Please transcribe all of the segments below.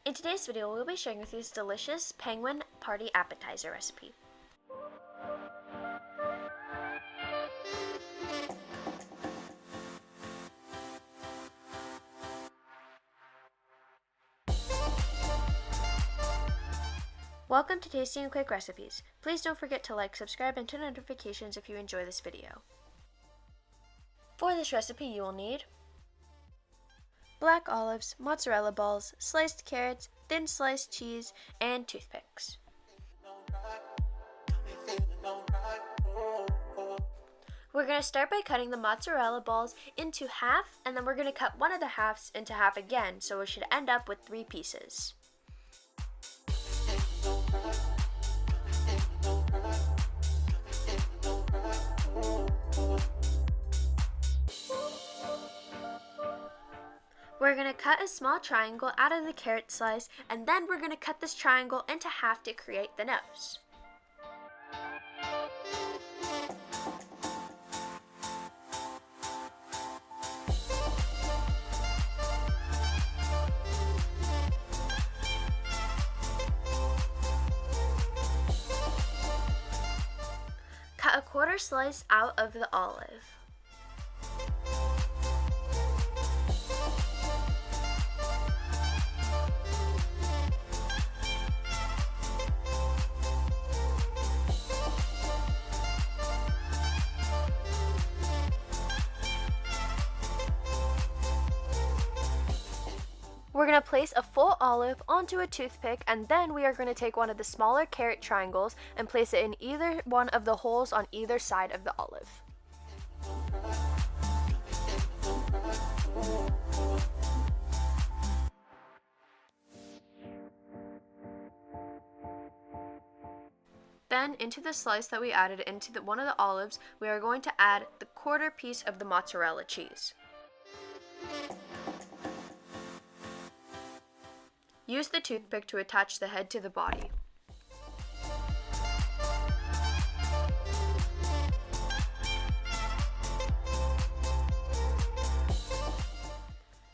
In today's video, we'll be sharing with you this delicious penguin party appetizer recipe. Welcome to Tasty and Quick Recipes. Please don't forget to like, subscribe, and turn on notifications if you enjoy this video. For this recipe, you will need black olives, mozzarella balls, sliced carrots, thin sliced cheese, and toothpicks. We're going to start by cutting the mozzarella balls into half, and then we're going to cut one of the halves into half again, so we should end up with 3 pieces. We're going to cut a small triangle out of the carrot slice, and then we're going to cut this triangle into half to create the nose. Cut a quarter slice out of the olive. We're going to place a full olive onto a toothpick, and then we are going to take one of the smaller carrot triangles and place it in either one of the holes on either side of the olive. Then into the slice that we added into one of the olives, we are going to add the quarter piece of the mozzarella cheese. Use the toothpick to attach the head to the body.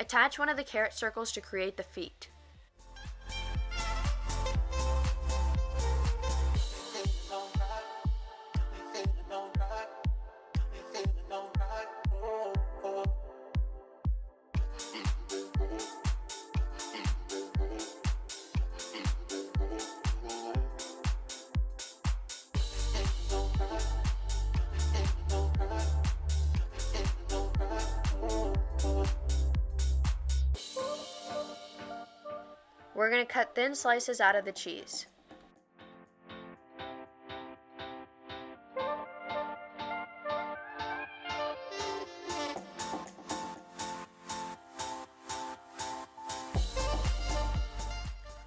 Attach one of the carrot circles to create the feet. We're going to cut thin slices out of the cheese.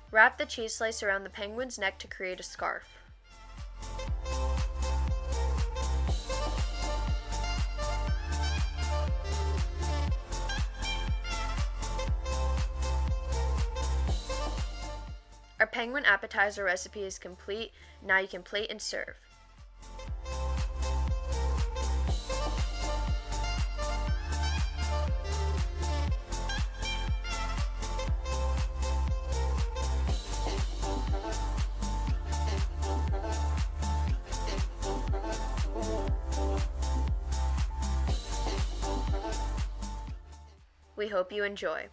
Wrap the cheese slice around the penguin's neck to create a scarf. Our penguin appetizer recipe is complete. Now you can plate and serve. We hope you enjoy.